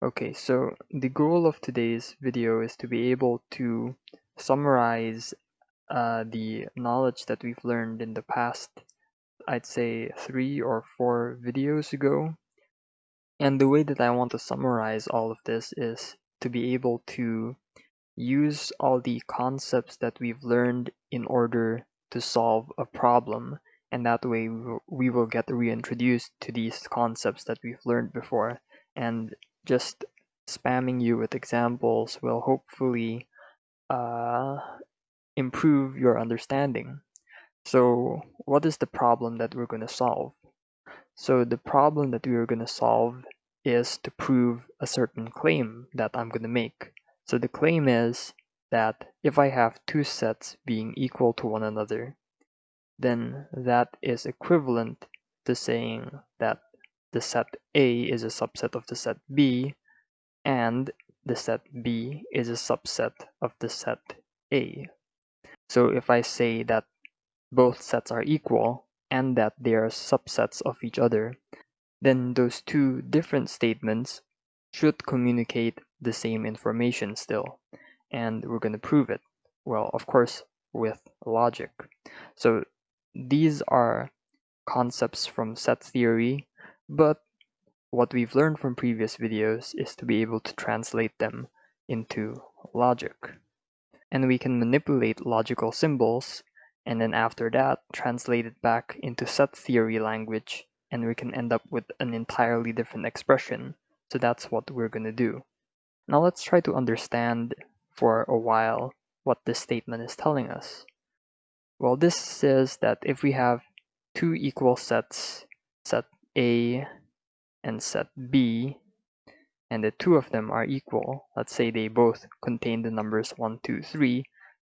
Okay, so the goal of today's video is to be able to summarize the knowledge that we've learned in the past, I'd say 3 or 4 videos ago. And the way that I want to summarize all of this is to be able to use all the concepts that we've learned in order to solve a problem. And that way we will get reintroduced to these concepts that we've learned before. And just spamming you with examples will hopefully uh, improve your understanding. So what is the problem that we're going to solve? So the problem that we are going to solve is to prove a certain claim that I'm going to make. So the claim is that if I have two sets being equal to one another, then that is equivalent to saying that the set A is a subset of the set B and the set B is a subset of the set A. So if I say that both sets are equal and that they are subsets of each other, then those two different statements should communicate the same information still. And we're going to prove it. Well, of course, with logic. So these are concepts from set theory, but what we've learned from previous videos is to be able to translate them into logic. And we can manipulate logical symbols, and then after that, translate it back into set theory language, and we can end up with an entirely different expression. So that's what we're going to do. Now let's try to understand for a while what this statement is telling us. Well, this says that if we have two equal sets, set A and set B, and the two of them are equal, let's say they both contain the numbers 1, 2, 3,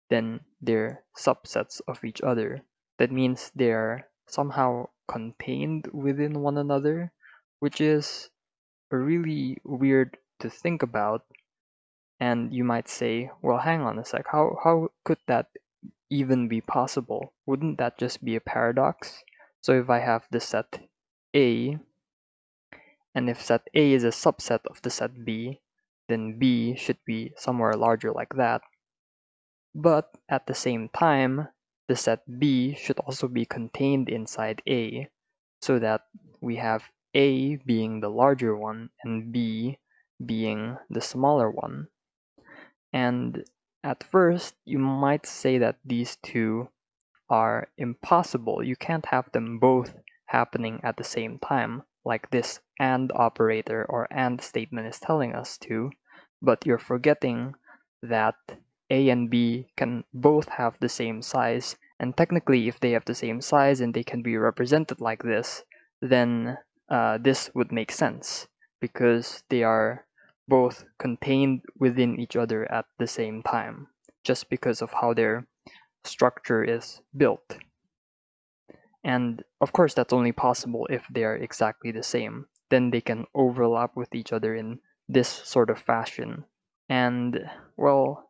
then they're subsets of each other. That means they're somehow contained within one another, which is really weird to think about. And you might say, well, hang on a sec, how could that even be possible? Wouldn't that just be a paradox? So if I have the set A, and if set A is a subset of the set B, then B should be somewhere larger like that. But at the same time, the set B should also be contained inside A, so that we have A being the larger one and B being the smaller one. And at first, you might say that these two are impossible. You can't have them both happening at the same time, like this AND operator or AND statement is telling us to, but you're forgetting that A and B can both have the same size, and technically if they have the same size and they can be represented like this, then this would make sense, because they are both contained within each other at the same time, just because of how their structure is built. And of course, that's only possible if they are exactly the same. Then they can overlap with each other in this sort of fashion. And, well,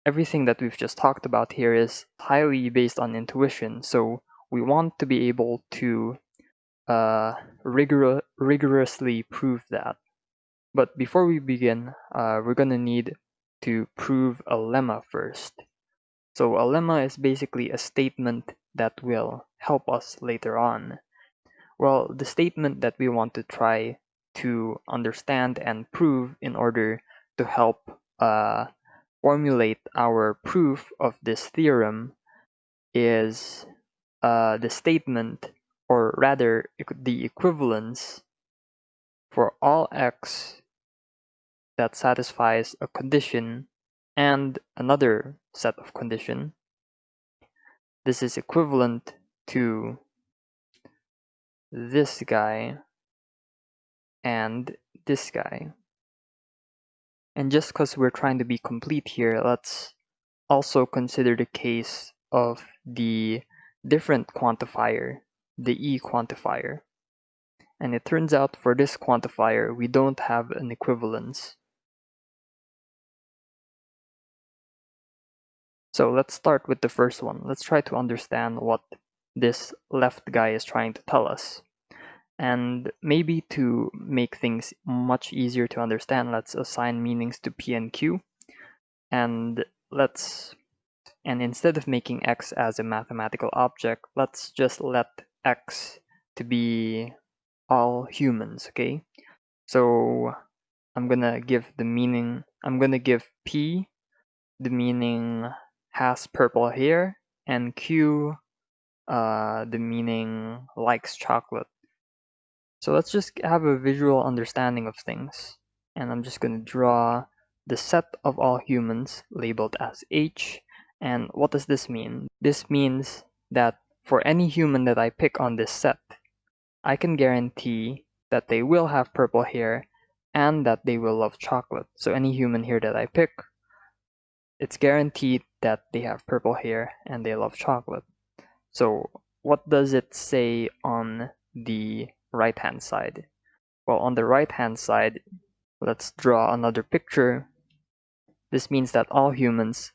everything that we've just talked about here is highly based on intuition. So we want to be able to rigorously prove that. But before we begin, we're going to need to prove a lemma first. So a lemma is basically a statement that will help us later on. Well, the statement that we want to try to understand and prove in order to help formulate our proof of this theorem is the statement, or rather the equivalence for all x that satisfies a condition and another set of condition. This is equivalent to this guy and this guy. And just because we're trying to be complete here, let's also consider the case of the different quantifier, the E quantifier. And it turns out for this quantifier, we don't have an equivalence. So let's start with the first one. Let's try to understand what this left guy is trying to tell us. And maybe to make things much easier to understand, let's assign meanings to P and Q. And instead of making X as a mathematical object, let's just let X to be all humans, okay? So I'm gonna give P the meaning has purple hair, and Q the meaning likes chocolate. So let's just have a visual understanding of things. And I'm just going to draw the set of all humans labeled as H. And what does this mean? This means that for any human that I pick on this set, I can guarantee that they will have purple hair and that they will love chocolate. So any human here that I pick, it's guaranteed that they have purple hair and they love chocolate. So what does it say on the right-hand side? Well, on the right-hand side, let's draw another picture. This means that all humans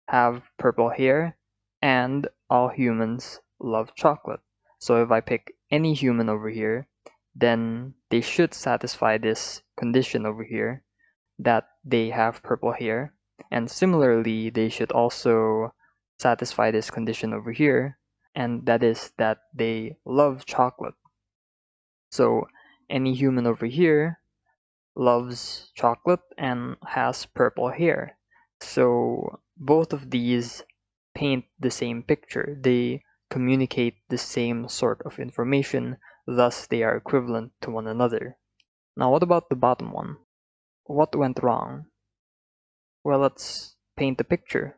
have purple hair and all humans love chocolate. So if I pick any human over here, then they should satisfy this condition over here that they have purple hair. And similarly, they should also satisfy this condition over here, and that is that they love chocolate. So any human over here loves chocolate and has purple hair. So both of these paint the same picture. They communicate the same sort of information, thus they are equivalent to one another. Now what about the bottom one? What went wrong? Well, let's paint the picture.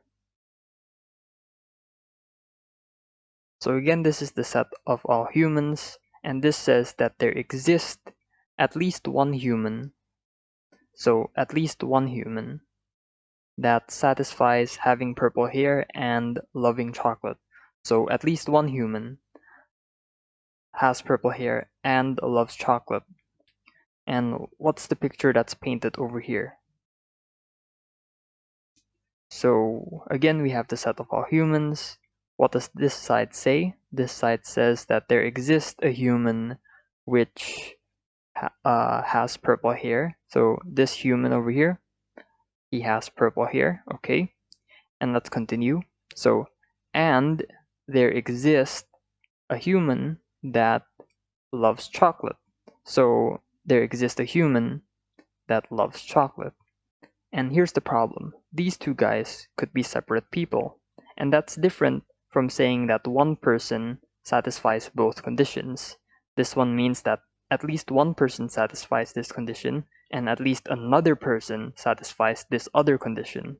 So again, this is the set of all humans, and this says that there exists at least one human. So at least one human that satisfies having purple hair and loving chocolate. So at least one human has purple hair and loves chocolate. And what's the picture that's painted over here? So again, we have the set of all humans. What does this side say? This side says that there exists a human which has purple hair. So this human over here, he has purple hair, okay? And let's continue. So, and there exists a human that loves chocolate. So there exists a human that loves chocolate. And here's the problem. These two guys could be separate people. And that's different from saying that one person satisfies both conditions. This one means that at least one person satisfies this condition and at least another person satisfies this other condition.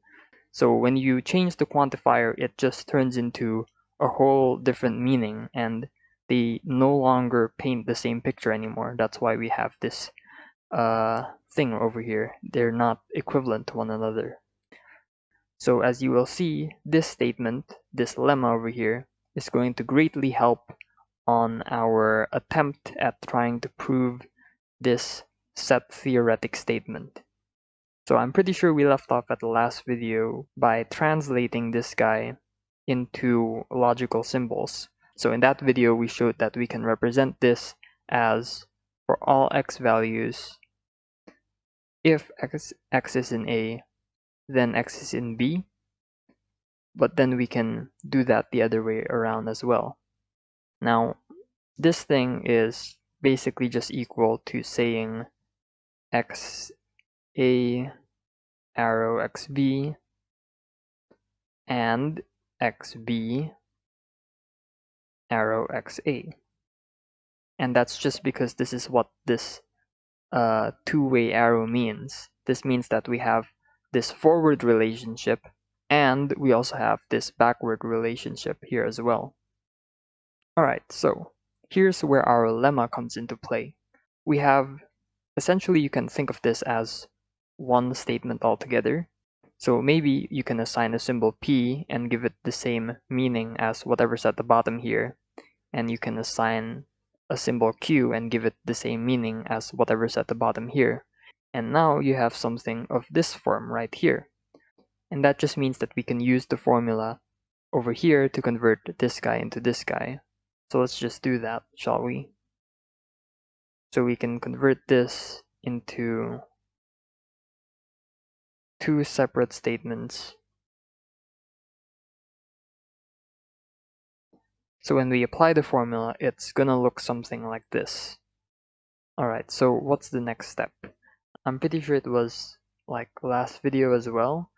So when you change the quantifier, it just turns into a whole different meaning and they no longer paint the same picture anymore. That's why we have this thing over here. They're not equivalent to one another. So as you will see, this statement, this lemma over here, is going to greatly help on our attempt at trying to prove this set theoretic statement. So I'm pretty sure we left off at the last video by translating this guy into logical symbols. So in that video, we showed that we can represent this as for all x values, if x is in A, then x is in B, but then we can do that the other way around as well. Now, this thing is basically just equal to saying x A arrow xb and xb arrow xa. And that's just because this is what this two-way arrow means. This means that we have this forward relationship and we also have this backward relationship here as well. Alright, so here's where our lemma comes into play. We have, essentially you can think of this as one statement altogether. So maybe you can assign a symbol P and give it the same meaning as whatever's at the bottom here. And you can assign a symbol Q and give it the same meaning as whatever's at the bottom here. And now you have something of this form right here. And that just means that we can use the formula over here to convert this guy into this guy. So let's just do that, shall we? So we can convert this into two separate statements. So when we apply the formula, it's gonna look something like this. Alright, so what's the next step? I'm pretty sure it was like last video as well,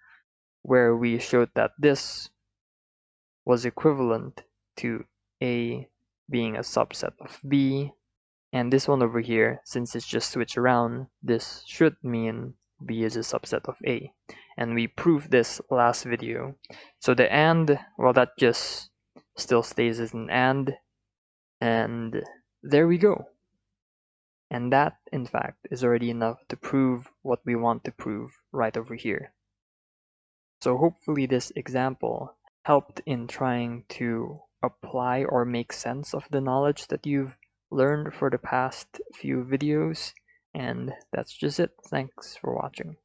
where we showed that this was equivalent to A being a subset of B, and this one over here, since it's just switched around, this should mean B is a subset of A. And we proved this last video. So the AND, well, that just still stays as an and there we go. And that, in fact, is already enough to prove what we want to prove right over here. So hopefully this example helped in trying to apply or make sense of the knowledge that you've learned for the past few videos. And that's just it. Thanks for watching.